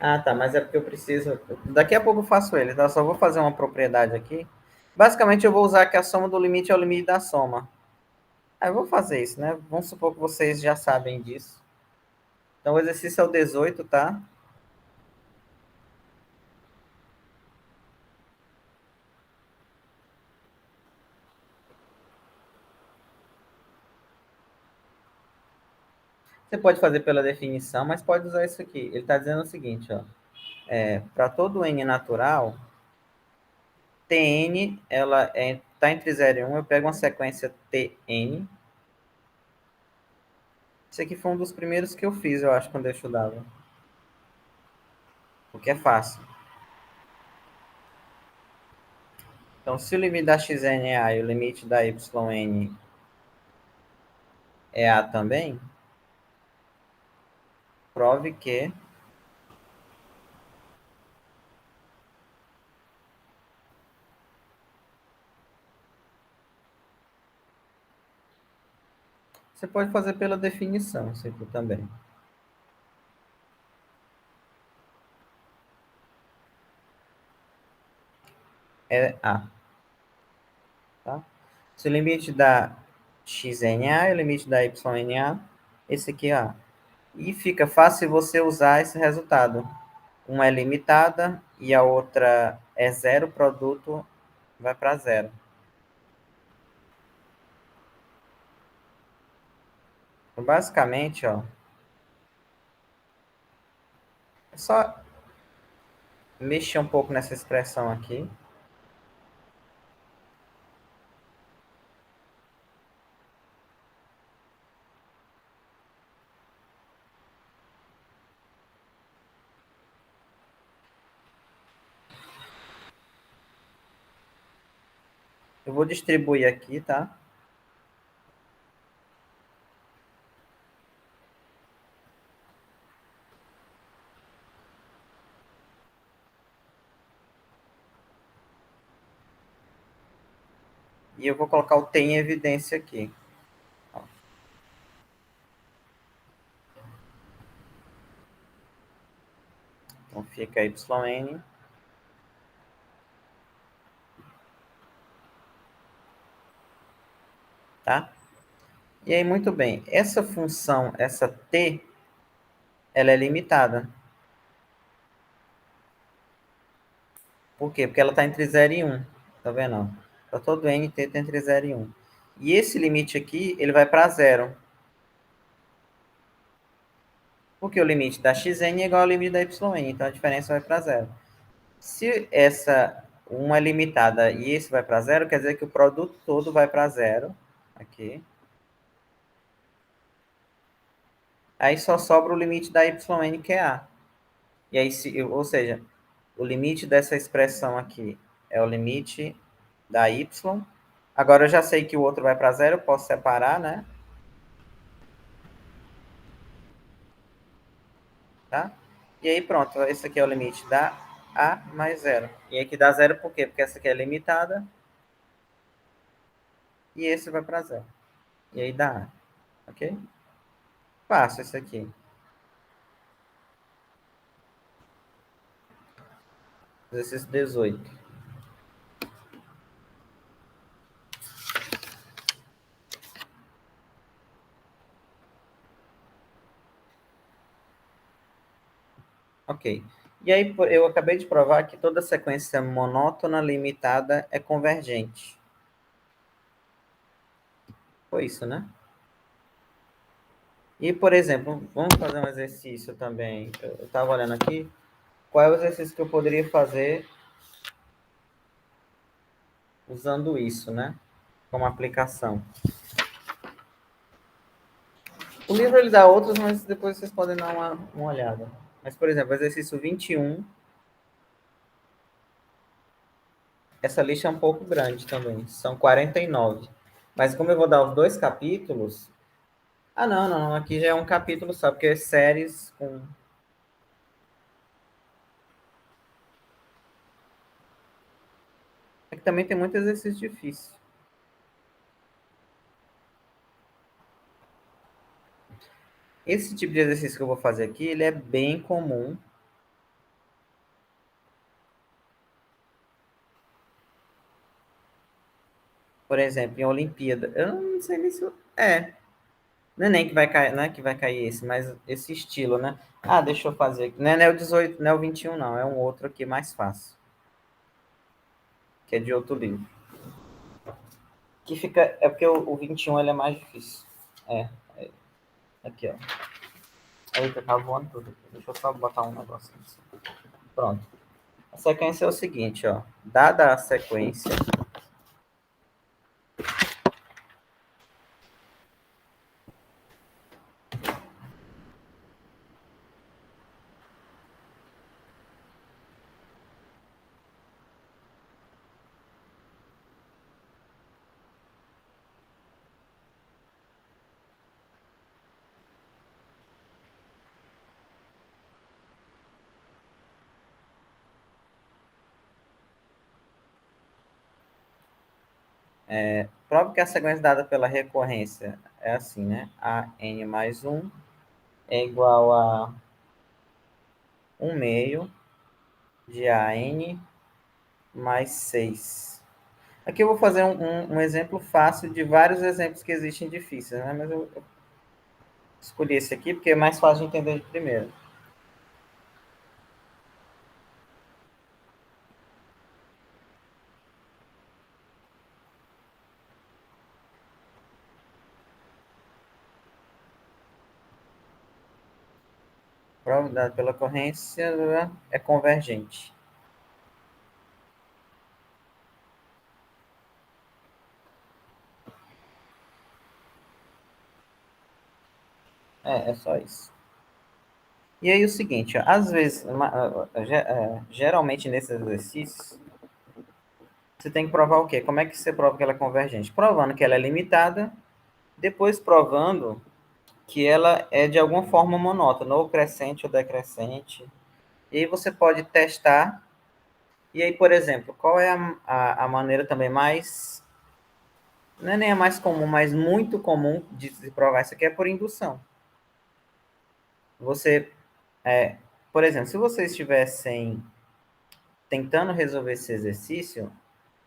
Ah, tá, mas é porque eu preciso... Daqui a pouco eu faço ele, tá? Só vou fazer uma propriedade aqui. Basicamente, eu vou usar que a soma do limite é o limite da soma. Aí eu vou fazer isso, né? Vamos supor que vocês já sabem disso. Então, o exercício é o 18, tá? Você pode fazer pela definição, mas pode usar isso aqui. Ele está dizendo o seguinte, ó. Para todo n natural, Tn, ela está entre 0 e 1, eu pego uma sequência Tn. Esse aqui foi um dos primeiros que eu fiz, eu acho, quando eu estudava. Porque é fácil. Então, se o limite da xn é A e o limite da yn é A também, prove que você pode fazer pela definição, isso aqui também. É A. Tá? Se o limite da xn é A e o limite da yn é A, esse aqui é A. E fica fácil você usar esse resultado. Uma é limitada e a outra é zero, o produto vai para zero. Então, basicamente, ó, é só mexer um pouco nessa expressão aqui. Eu vou distribuir aqui, tá? E eu vou colocar o T em evidência aqui. Ó. Então fica yn, tá? E aí, muito bem. Essa função, essa t, ela é limitada. Por quê? Porque ela está entre 0 e 1. Tá vendo? Para todo n, t está entre 0 e 1. E esse limite aqui, ele vai para zero. Porque o limite da xn é igual ao limite da yn. Então, a diferença vai para zero. Se essa uma é limitada e esse vai para zero, quer dizer que o produto todo vai para zero. Aqui. Aí só sobra o limite da yn, que é A. E aí, ou seja, o limite dessa expressão aqui é o limite da y. Agora eu já sei que o outro vai para zero, eu posso separar, né? Tá? E aí pronto, esse aqui é o limite da A mais zero. E aqui dá zero por quê? Porque essa aqui é limitada e esse vai para zero. E aí dá A, ok? Fácil isso aqui. Exercício 18. Ok. E aí eu acabei de provar que toda sequência monótona limitada é convergente. Foi isso, né? E, por exemplo, vamos fazer um exercício também. Eu estava olhando aqui. Qual é o exercício que eu poderia fazer usando isso, né? Como aplicação. O livro ele dá outros, mas depois vocês podem dar uma olhada. Mas, por exemplo, exercício 21. Essa lista é um pouco grande também. São 49. Mas como eu vou dar os dois capítulos... Ah, não, não. Aqui já é um capítulo só, porque é séries com... Aqui também tem muito exercício difícil. Esse tipo de exercício que eu vou fazer aqui, ele é bem comum. Por exemplo, em Olimpíada. Eu não sei nem se... Não é nem que vai cair, não é que vai cair esse, mas esse estilo, né? Ah, deixa eu fazer aqui. Não é o 18, não é o 21, não. É um outro aqui mais fácil. Que é de outro livro. Que fica... É porque o 21 ele é mais difícil. Aqui, ó. Eita, tá voando tudo. Deixa eu só botar um negócio aqui. Pronto. A sequência é o seguinte, ó. Dada a sequência, prova que a sequência dada pela recorrência é assim, né? A n mais 1 é igual a 1 meio de a n mais 6. Aqui eu vou fazer um exemplo fácil de vários exemplos que existem difíceis, né? Mas eu escolhi esse aqui porque é mais fácil de entender de primeiro. Prova dada pela ocorrência é convergente. É só isso. E aí o seguinte, ó, às vezes, geralmente nesses exercícios, você tem que provar o quê? Como é que você prova que ela é convergente? Provando que ela é limitada, depois provando que ela é de alguma forma monótona, ou crescente ou decrescente. E aí você pode testar. E aí, por exemplo, qual é a maneira também mais. Não é nem a mais comum, mas muito comum de se provar isso aqui é por indução. Você, por exemplo, se vocês estivessem tentando resolver esse exercício,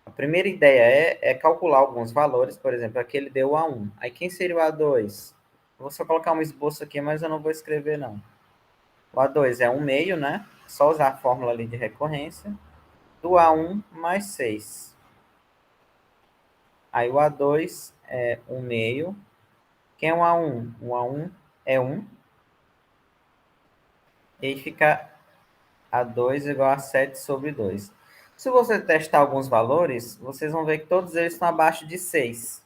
a primeira ideia é calcular alguns valores, por exemplo, aqui ele deu A1. Aí quem seria o A2? Vou só colocar um esboço aqui, mas eu não vou escrever não. O A2 é 1 meio, né? Só usar a fórmula ali de recorrência. Do A1 mais 6. Aí o A2 é 1 meio. Quem é o A1? O A1 é 1. E aí fica A2 igual a 7 sobre 2. Se você testar alguns valores, vocês vão ver que todos eles estão abaixo de 6.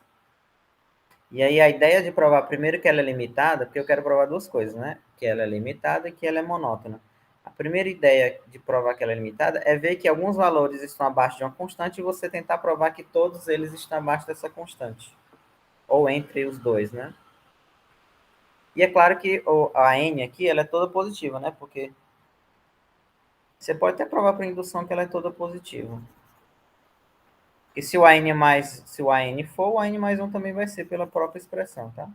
E aí a ideia de provar primeiro que ela é limitada, porque eu quero provar duas coisas, né? Que ela é limitada e que ela é monótona. A primeira ideia de provar que ela é limitada é ver que alguns valores estão abaixo de uma constante e você tentar provar que todos eles estão abaixo dessa constante. Ou entre os dois, né? E é claro que a n aqui ela é toda positiva, né? Porque você pode até provar por indução que ela é toda positiva. E se o se o AN for, o AN mais 1 também vai ser pela própria expressão, tá?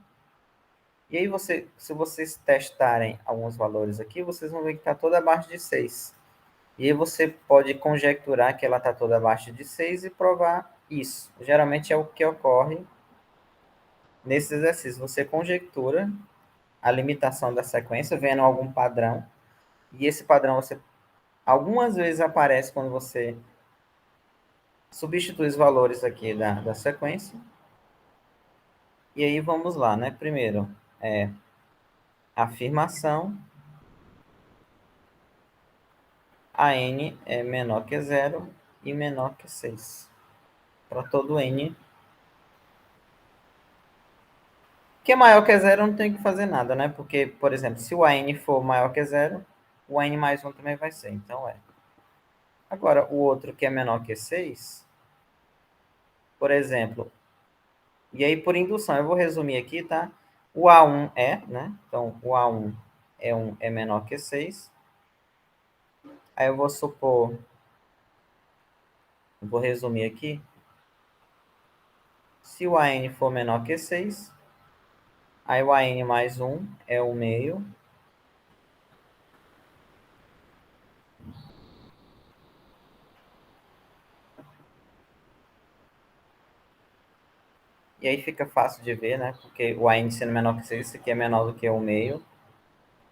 E aí, se vocês testarem alguns valores aqui, vocês vão ver que está toda abaixo de 6. E aí você pode conjecturar que ela está toda abaixo de 6 e provar isso. Geralmente é o que ocorre nesse exercício. Você conjectura a limitação da sequência vendo algum padrão. E esse padrão você algumas vezes aparece quando você substitui os valores aqui da sequência. E aí vamos lá, né? Primeiro, afirmação. A n é menor que zero e menor que 6. Para todo n que é maior que zero, não tem que fazer nada, né? Porque, por exemplo, se o AN for maior que zero, o AN mais 1 também vai ser. Então, é. Agora, o outro que é menor que 6, por exemplo, e aí por indução, eu vou resumir aqui, tá? O A1 é, né? Então, o A1 é menor que 6. Aí eu vou supor, vou resumir aqui. Se o AN for menor que 6, aí o AN mais 1 é o meio. E aí fica fácil de ver, né? Porque o AN sendo menor que 6, isso aqui é menor do que o meio.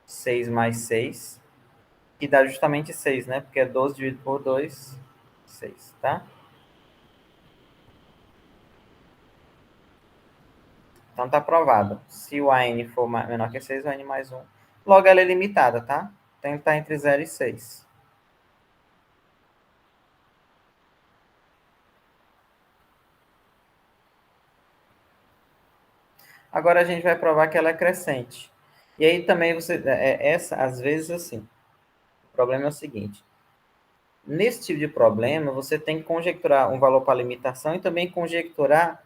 6 mais 6, que dá justamente 6, né? Porque é 12 dividido por 2, 6, tá? Então tá provado. Se o AN for menor que 6, o AN mais 1. Logo ela é limitada, tá? Tem que estar entre 0 e 6. Agora a gente vai provar que ela é crescente. E aí também às vezes assim, o problema é o seguinte, nesse tipo de problema, você tem que conjecturar um valor para a limitação e também conjecturar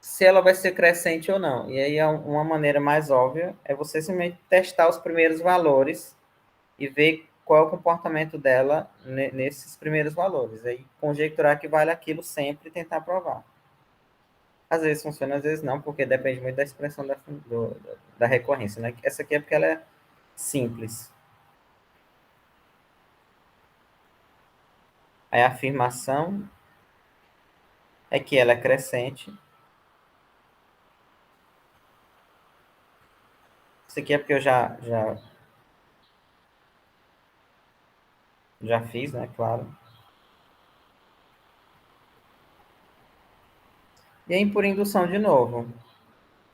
se ela vai ser crescente ou não. E aí uma maneira mais óbvia é você simplesmente testar os primeiros valores e ver qual é o comportamento dela nesses primeiros valores. Aí conjecturar que vale aquilo sempre e tentar provar. Às vezes funciona, às vezes não, porque depende muito da expressão da recorrência, né? Essa aqui é porque ela é simples. Aí a afirmação é que ela é crescente. Isso aqui é porque eu já fiz, né? Claro. E aí, por indução de novo,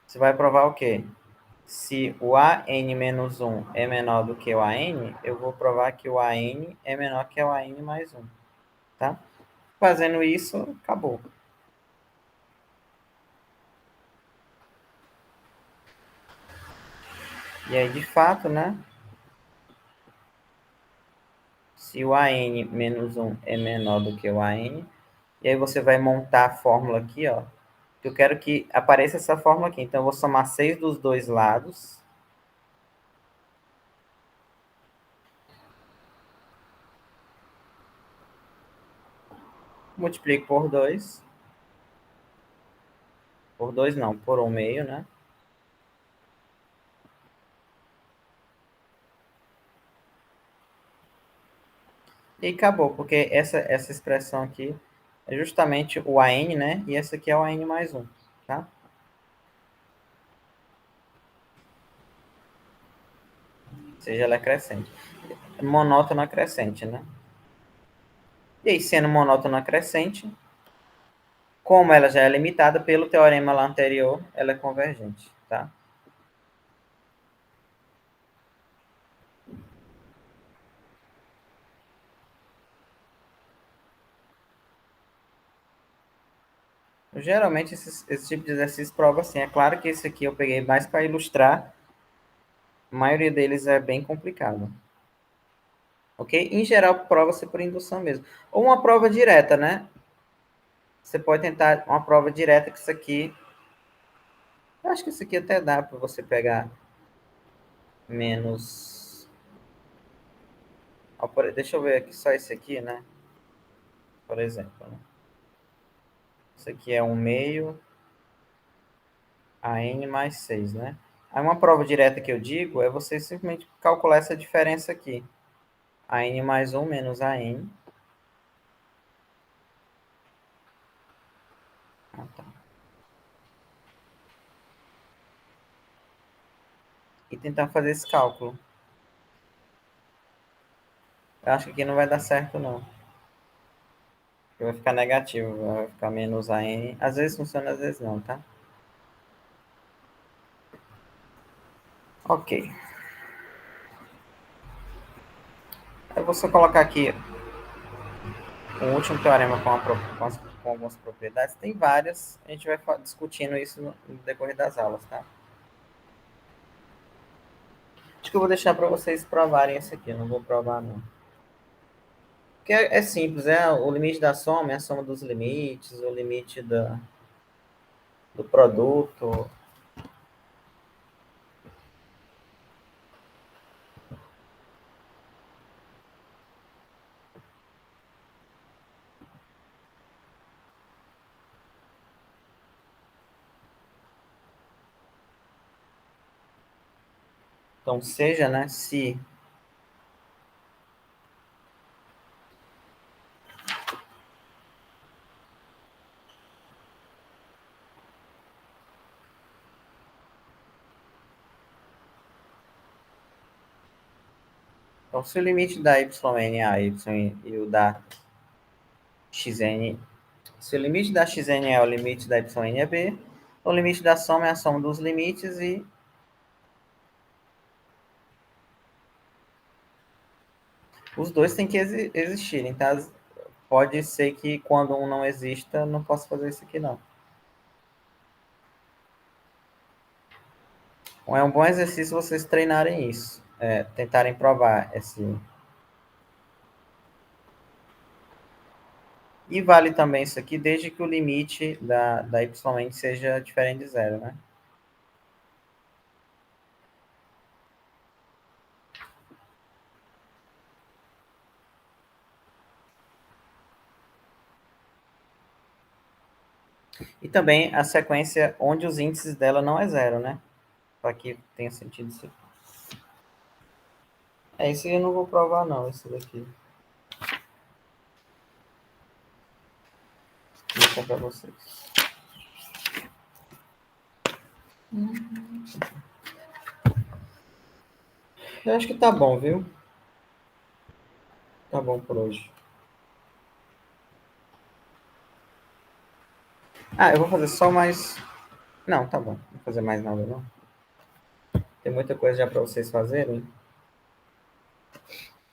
você vai provar o quê? Se o AN-1 é menor do que o AN, eu vou provar que o AN é menor que o AN mais 1, tá? Fazendo isso, acabou. E aí, de fato, né? Se o AN menos 1 é menor do que o AN, e aí você vai montar a fórmula aqui, ó. Eu quero que apareça essa fórmula aqui. Então, eu vou somar 6 dos dois lados. Multiplico por 2. Por 2 não, por 1/2, né? E acabou, porque essa expressão aqui é justamente o AN, né? E essa aqui é o AN mais 1, tá? Ou seja, ela é crescente. Monótona crescente, né? E aí, sendo monótona crescente, como ela já é limitada pelo teorema lá anterior, ela é convergente, tá? Geralmente, esse tipo de exercício prova assim. É claro que esse aqui eu peguei mais para ilustrar. A maioria deles é bem complicado. Ok? Em geral, prova-se por indução mesmo. Ou uma prova direta, né? Você pode tentar uma prova direta que isso aqui... Eu acho que isso aqui até dá para você pegar menos... Deixa eu ver aqui, só esse aqui, né? Por exemplo. Né? Isso aqui é 1/2 a n mais 6, né? Aí uma prova direta que eu digo é você simplesmente calcular essa diferença aqui. A n mais 1 menos a n. Ah, tá. E tentar fazer esse cálculo. Eu acho que aqui não vai dar certo, não. Vai ficar negativo, vai ficar menos a n. Às vezes funciona, às vezes não, tá? Ok. Eu vou só colocar aqui um último teorema com algumas propriedades. Tem várias, a gente vai discutindo isso no decorrer das aulas, tá? Acho que eu vou deixar para vocês provarem esse aqui, eu não vou provar não. Porque é simples, o limite da soma é a soma dos limites, o limite do produto. Então, seja, né, se... Então, se o limite da yn é a y e o da xn... Se o limite da xn é o limite da yn é b, o limite da soma é a soma dos limites e os dois têm que existir. Então, pode ser que quando um não exista, não possa fazer isso aqui, não. É um bom exercício vocês treinarem isso, tentarem provar esse. E vale também isso aqui, desde que o limite da y seja diferente de zero, né? E também a sequência onde os índices dela não é zero, né? Para que tenha sentido isso aqui. Esse eu não vou provar não, esse daqui. Vou mostrar para vocês. Eu acho que tá bom, viu? Tá bom por hoje. Ah, eu vou fazer só mais. Não, tá bom. Não vou fazer mais nada, não. Tem muita coisa já para vocês fazerem.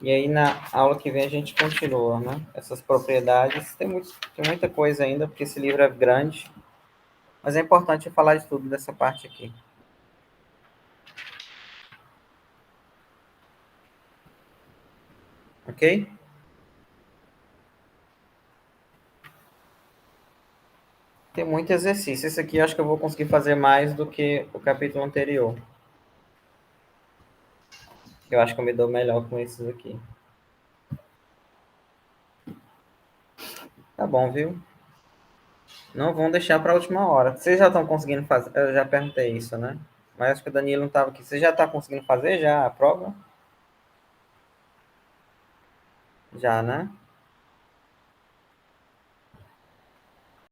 E aí na aula que vem a gente continua, né? Essas propriedades. Tem muita coisa ainda, porque esse livro é grande. Mas é importante falar de tudo dessa parte aqui. Ok? Tem muito exercício. Esse aqui eu acho que eu vou conseguir fazer mais do que o capítulo anterior. Eu acho que eu me dou melhor com esses aqui. Tá bom, viu? Não vão deixar para a última hora. Vocês já estão conseguindo fazer? Eu já perguntei isso, né? Mas acho que o Danilo não estava aqui. Você já está conseguindo fazer já a prova? Já, né?